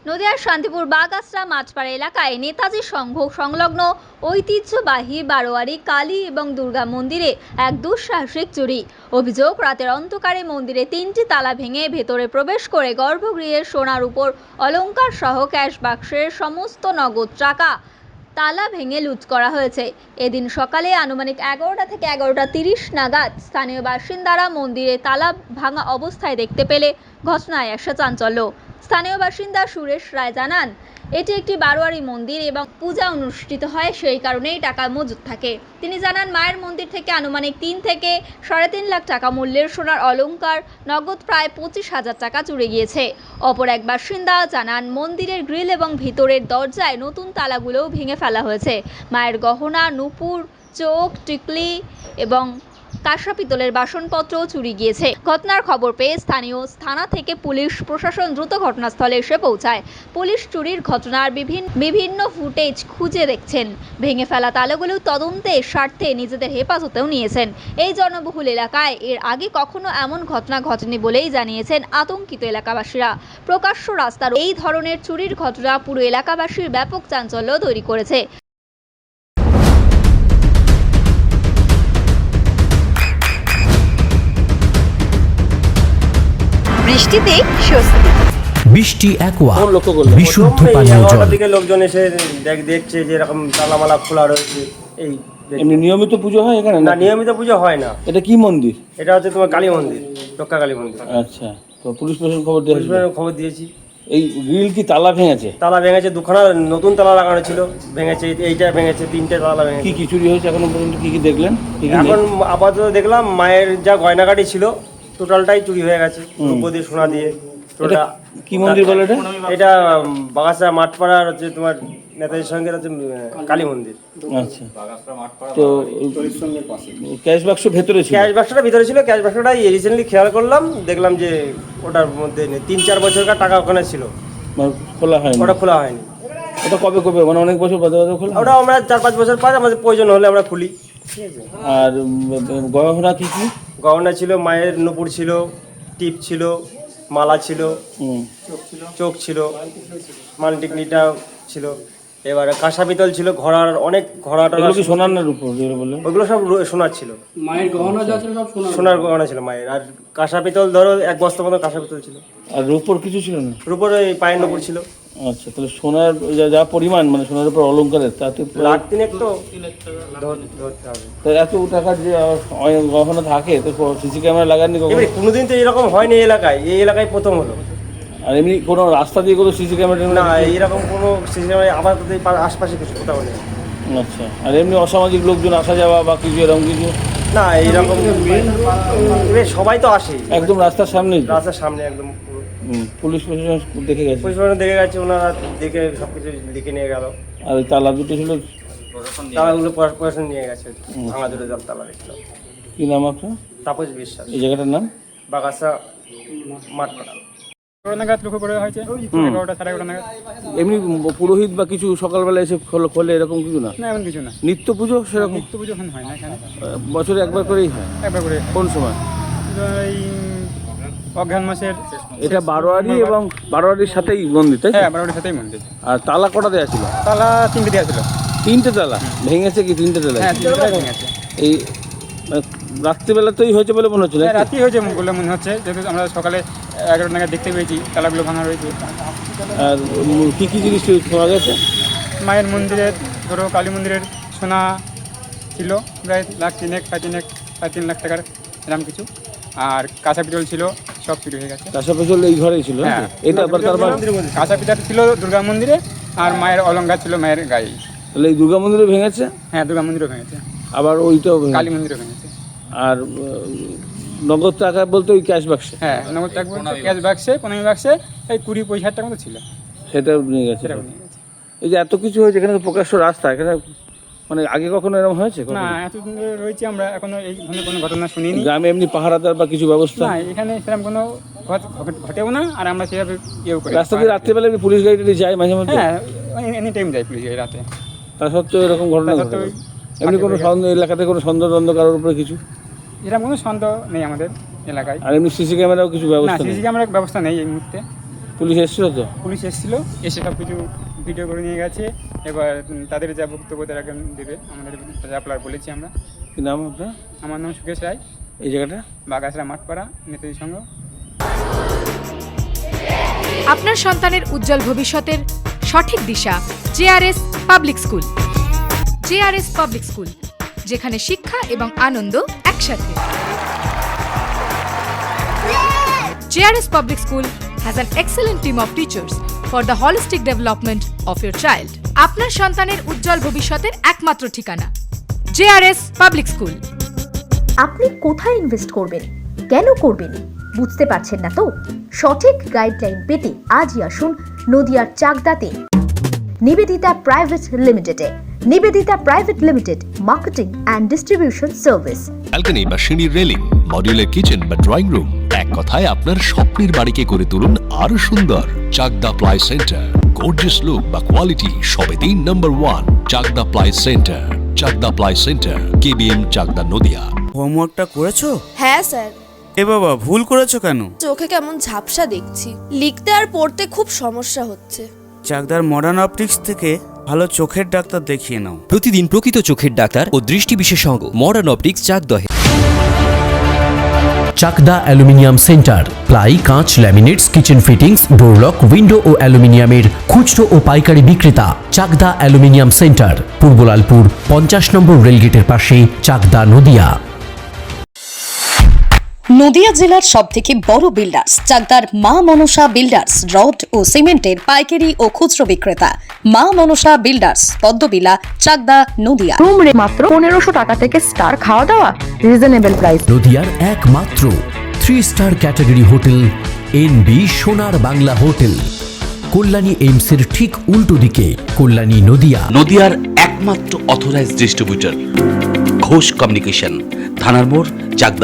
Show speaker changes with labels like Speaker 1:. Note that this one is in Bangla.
Speaker 1: নদিয়ার শান্তিপুর বাগাসরা মাঠপাড়া এলাকায় নেতাজি সংঘ সংলগ্ন ঐতিহ্যবাহী বারোয়ারি কালী এবং দুর্গা মন্দিরে এক দুঃসাহসিক চুরি। অভিযোগ, রাতের অন্ধকারে মন্দিরে 3টি তালা ভেঙে ভেতরে প্রবেশ করে গর্ভগৃহের সোনার উপর অলংকার সহ ক্যাশ বাক্সের সমস্ত নগদ টাকা তালা ভেঙে লুট করা হয়েছে। এদিন সকালে আনুমানিক 11টা থেকে 11:30 নাগাদ স্থানীয় বাসিন্দারা মন্দিরে তালা ভাঙা অবস্থায় দেখতে পেলে ঘটনায় আসে চাঞ্চল্য। স্থানীয় বাসিন্দা সুরেশ রায় জানান, এটি একটি বারোয়ারি মন্দির এবং পূজা অনুষ্ঠিত হয়, সেই কারণেই টাকা মজুদ থাকে। তিনি জানান, মায়ের মন্দির থেকে আনুমানিক 3 থেকে 3.5 লাখ টাকা মূল্যের সোনার অলংকার, নগদ প্রায় 25,000 টাকা চুরি গিয়েছে। অপর এক বাসিন্দা জানান, মন্দিরের গ্রিল এবং ভিতরের দরজায় নতুন তালাগুলোও ভেঙে ফেলা হয়েছে। মায়ের গহনা, নূপুর, চোখ, টিকলি এবং কাঁসা পিতলের বাসনপত্রও চুরি গিয়েছে। ঘটনার খবর পেয়ে স্থানীয় থানা থেকে পুলিশ প্রশাসন দ্রুত ঘটনাস্থলে এসে পৌঁছায়। পুলিশ চুরির ঘটনার বিভিন্ন ফুটেজ খুঁজে দেখছেন। ভেঙে ফেলা তালাগুলো তদন্তের স্বার্থে নিজেদের হেফাজতেও নিয়েছেন। এই জনবহুল এলাকায় এর আগে কখনো এমন ঘটনা ঘটেনি বলেই জানিয়েছেন আতঙ্কিত এলাকাবাসীরা। প্রকাশ্য রাস্তার এই ধরনের চুরির ঘটনা পুরো এলাকাবাসীর ব্যাপক চাঞ্চল্য তৈরি করেছে। বৃষ্টিতে স্বস্তি।
Speaker 2: বৃষ্টি অ্যাকোয়া বিশুদ্ধ পানীয় জল।
Speaker 3: দিকে লোকজন এসে দেখছে যে এরকম তালামালা খোলা রয়েছে। এই
Speaker 4: এমনি নিয়মিত পুজো হয় এখানে?
Speaker 3: না, নিয়মিত পুজো হয় না।
Speaker 4: এটা কি মন্দির?
Speaker 3: এটা হচ্ছে তোমার কালী মন্দির, রক্ষা কালী মন্দির।
Speaker 4: আচ্ছা, তো পুলিশ প্রশাসন খবর
Speaker 3: দিয়েছি।
Speaker 4: এই গ্রিল কি তালা ভেঙেছে?
Speaker 3: তালা ভেঙেছে, দুখানা নতুন তালা লাগানো ছিল, ভেঙেছে। এইটা ভেঙেছে, 3টে তালা ভেঙেছে।
Speaker 4: কি চুরি হয়েছে এখনো পর্যন্ত? কি দেখলেন?
Speaker 3: এখন আপাতত দেখলাম মায়ের যা গয়নাগাটি ছিল টোটালটাই চুরি হয়ে গেছে, রূপো দিয়ে, সোনা দিয়ে।
Speaker 4: কি মন্দির বলে এটা?
Speaker 3: এটা বাগাসা মাঠপাড়ার হচ্ছে তোমার নেতাজির সঙ্গে হচ্ছে কালী মন্দির।
Speaker 4: আচ্ছা, তো ক্যাশ বাক্স ভেতরে ছিল?
Speaker 3: ক্যাশ বাক্সটা ভিতরে ছিল। ক্যাশ বাক্সটা রিসেন্টলি খেয়াল করলাম, দেখলাম যে ওটার মধ্যে 3-4 বছরকার টাকা ওখানে ছিল,
Speaker 4: খোলা হয়নি।
Speaker 3: ওটা খোলা হয়নি।
Speaker 4: ওটা কবে মানে অনেক বছর বাদে খোলা?
Speaker 3: ওটা আমরা 4-5 বছর পর আমাদের প্রয়োজন হলে আমরা খুলি। ঠিক আছে।
Speaker 4: আর গহনা কি?
Speaker 3: গহনা ছিল, মায়ের নূপুর ছিল, টিপ ছিল, মালা ছিল, চোখ ছিল, মালটিকনিটা ছিল, এবারে কাঁসা পিতল ছিল, ঘোড়ার অনেক ঘোড়াটা
Speaker 4: সোনার না রূপোর?
Speaker 3: ওগুলো সব সোনার ছিল। মায়ের গহনা যা ছিল সব সোনার গহনা ছিল মায়ের। আর কাঁসা পিতল ধরো 1 বস্তা মতো কাঁসা পিতল ছিল।
Speaker 4: আর রূপোর কিছু ছিল না?
Speaker 3: রূপোর ওই পায়ের নূপুর ছিল।
Speaker 4: আচ্ছা, তাহলে সোনার যা পরিমাণ, মানে সোনার উপর অলংকারের, তাতে
Speaker 3: 1.3 লাখ তো ধরতে হবে।
Speaker 4: তো এত টাকার যে গহনা থাকে, তো সিসি ক্যামেরা লাগাননি
Speaker 3: কোনোদিন তো এরকম হয়নি এই এলাকায় প্রথম হলো।
Speaker 4: আর এমনি কোনো রাস্তা দিয়ে কোনো সিসি ক্যামেরা
Speaker 3: না, এইরকম কোনো সিসি ক্যামেরা আপাতত আশপাশে কিছু কোথাও নেই।
Speaker 4: আচ্ছা, আর এমনি অসামাজিক লোকজন আসা যাওয়া বা কিছু এরকম কিছু?
Speaker 3: না, এইরকম সবাই তো আসে
Speaker 4: একদম রাস্তার সামনে?
Speaker 3: রাস্তার সামনে একদম।
Speaker 4: পুলিশ প্রশাসন দেখে গেছে?
Speaker 3: পুলিশ প্রশাসন দেখে গেছে, ওনারা দেখে সব কিছু লিখে নিয়ে গেল।
Speaker 4: আর ওই তালা দুটো ছিল?
Speaker 3: তালাগুলো প্রশাসন নিয়ে গেছে, ভাঙা দুটো তালা রেখেছিল।
Speaker 4: কি নাম আপনার?
Speaker 3: তাপস বিশ্বাস।
Speaker 4: এই জায়গাটার নাম?
Speaker 3: বাগাসা মাঠপাড়া।
Speaker 5: নাগাদ লক্ষ্য করা হয়েছে, 11টা 11:30 নাগাদ।
Speaker 4: এমনি পুরোহিত বা কিছু সকালবেলা এসে খোলে এরকম কিছু না?
Speaker 5: না, এমন কিছু না।
Speaker 4: নিত্য পুজো সেরকম?
Speaker 5: নিত্য পুজো এখন হয় না এখানে,
Speaker 4: বছরে একবার করেই হয়?
Speaker 5: একবার করে।
Speaker 4: কোন সময়?
Speaker 5: এই অঘ্রাণ মাসের।
Speaker 4: এটা বারোয়ারি এবং বারোয়ারির সাথেই মন্দির, তাই?
Speaker 5: হ্যাঁ, বারোয়ারির সাথেই মন্দির।
Speaker 4: আর তালা কটা দেওয়া ছিল?
Speaker 5: তালা 3টে দেওয়া ছিল।
Speaker 4: 3টে তালা ভেঙেছে কি? 3টে তালা?
Speaker 5: হ্যাঁ, 3টে তালা ভেঙেছে।
Speaker 4: এই রাত্রিবেলাতেই হয়েছে বলে মনে হচ্ছে?
Speaker 5: রাতি হয়েছে বলে মনে হচ্ছে, যেহেতু আমরা সকালে 11টা নাগাদ দেখতে পেয়েছি তালাগুলো ভাঙা রয়েছে।
Speaker 4: আর কী কী জিনিস পাওয়া গেছে?
Speaker 5: মায়ের মন্দিরের, ধরো কালী মন্দিরের সোনা ছিল প্রায় 1.3 3.5 লাখ টাকার এরকম কিছু। আর কাঁচা পিতল ছিল, সব চুরি হয়ে গেছে।
Speaker 4: কাঁচা পিতল এই ঘরেই ছিল?
Speaker 5: হ্যাঁ,
Speaker 4: এটা আবার তারপর
Speaker 5: কাঁচা পিতল ছিল দুর্গা মন্দিরে, আর মায়ের অলংকার ছিল মায়ের গায়ে।
Speaker 4: তাহলে এই দুর্গা মন্দিরে ভেঙেছে?
Speaker 5: হ্যাঁ, দুর্গা মন্দিরও ভেঙেছে,
Speaker 4: আবার ওইটাও
Speaker 5: কালী মন্দিরও ভেঙেছে।
Speaker 4: আর নগদ টাকা বলতে ওই ক্যাশ বাক্সে?
Speaker 5: হ্যাঁ, নগদ টাকা ক্যাশ বাক্সে, 15 বাক্সে এই 20-25 টাকা মতো ছিল,
Speaker 4: সেটাও নিয়ে গেছে।
Speaker 5: সেটাও নিয়ে গেছে।
Speaker 4: এই যে এত কিছু হয়েছে, এখানে তো প্রকাশ্য রাস্তা, এখানে মানে আগে কখনো এরকম হয়েছে?
Speaker 5: না, এতদিন ধরে রয়েছে, আমরা এখনো এই ধরনের কোনো ঘটনা শুনিনি।
Speaker 4: গ্রামে এমনি পাহারাদার বা কিছু ব্যবস্থা?
Speaker 5: না, এখানে সেরকম কোনো ঘটেও না, আর আমরা সেভাবে ইয়েও করি।
Speaker 4: রাস্তা দিয়ে রাত্রিবেলা পুলিশ গাড়ি যায় মাঝে মধ্যে?
Speaker 5: হ্যাঁ, এনি টাইম যায় পুলিশ রাতে।
Speaker 4: তা সত্ত্বেও এরকম ঘটনা ঘটে? এমনি কোনো এলাকাতে কোনো সন্দেহ কারোর উপরে কিছু?
Speaker 5: এরকম কোনো সন্দেহ নেই আমাদের এলাকায়।
Speaker 4: আর এমনি সিসি ক্যামেরাও কিছু
Speaker 5: না,
Speaker 4: ব্যবস্থা?
Speaker 5: সিসি ক্যামেরার ব্যবস্থা নেই এই মুহূর্তে।
Speaker 4: পুলিশ এসেছিল তো?
Speaker 5: পুলিশ এসেছিল, এসে সব কিছু ভিডিও করে নিয়ে গেছে। এবার তাদের যা বক্তব্য তারা দেবে, আমাদের আপনার বলেছি আমরা।
Speaker 4: কি নাম আপনার?
Speaker 5: আমার নাম সুকেশ রায়।
Speaker 4: এই জায়গাটা
Speaker 5: বাগাসরা মাঠপাড়া, নেতাজি সংঘ।
Speaker 6: আপনার সন্তানের উজ্জ্বল ভবিষ্যতের সঠিক দিশা JRS public school. JRS public school, যেখানে শিক্ষা এবং আনন্দ একসাথে। JRS public school has an excellent team of teachers for the holistic development of your child. আপনার সন্তানের উজ্জ্বল ভবিষ্যতের একমাত্র ঠিকানা জেআরএস পাবলিক স্কুল।
Speaker 7: আপনি কোথায় ইনভেস্ট করবেন, কেন করবেন, বুঝতে পারছেন না তো? সঠিক গাইডলাইন পেতে আজই আসুন নদিয়ার চাকদাতে নিবেদিতা প্রাইভেট লিমিটেডে। Nivedita private limited, marketing and distribution service.
Speaker 8: Balcony বা সিঁড়ির রেলিং, মডিউলার কিচেন বা ড্রয়িং রুম, এক কথায় আপনার স্বপ্নের বাড়িকে করে তুলুন আরো সুন্দর। Chakdah ply centre, gorgeous look বা কোয়ালিটি সবে 3 number 1 Chakdah ply centre. Chakdah ply centre, KBM, Chakdah, Nadia.
Speaker 9: হোমওয়ার্কটা করেছো?
Speaker 10: হ্যাঁ স্যার।
Speaker 9: এ বাবা, ভুল করেছো কেন?
Speaker 10: চোখে কেমন ঝাপসা দেখছি, লিখতে আর পড়তে খুব সমস্যা হচ্ছে।
Speaker 9: চাকদার মডার্ন অপটিক্স থেকে ভালো চোখের ডাক্তার দেখিয়ে নাও।
Speaker 2: প্রতিদিন প্রকৃত চোখের ডাক্তার ও দৃষ্টি বিশেষজ্ঞ মডার্ন অপটিক্স চাকদহে। চাকদা অ্যালুমিনিয়াম সেন্টার, প্লাই, কাঁচ, laminates, kitchen fittings, door lock, window ও অ্যালুমিনিয়ামের খুচরো ও পাইকারি বিক্রেতা। চাকদা অ্যালুমিনিয়াম সেন্টার, পূর্ব লালপুর 50 নম্বর রেলগেটের পাশে, চাকদা, নদিয়া।
Speaker 11: নদিয়া জেলার সবথেকে বড় বিল্ডার্স চাকদার মা মনসা বিল্ডার্স, রড ও সিমেন্টের পাইকারি ও খুচরো বিক্রেতা। মা মনসা বিল্ডার্স, পদ্মবিলা, চাকদা, নদিয়া।
Speaker 7: রুম রে মাত্র 1500 টাকা থেকে স্টার, খাওয়া দাওয়া রিজনেবল প্রাইস।
Speaker 2: নদিয়ার একমাত্র 3 স্টার ক্যাটাগরি হোটেল এনবি সোনার বাংলা হোটেল, কল্যাণী এইমসের ঠিক উল্টো দিকে, কল্যাণী, নদিয়া।
Speaker 12: নদিয়ার একমাত্র অথরাইজড ডিস্ট্রিবিউটর ঘোষ কমিউনিকেশন, থানার মোড়, চাকদা।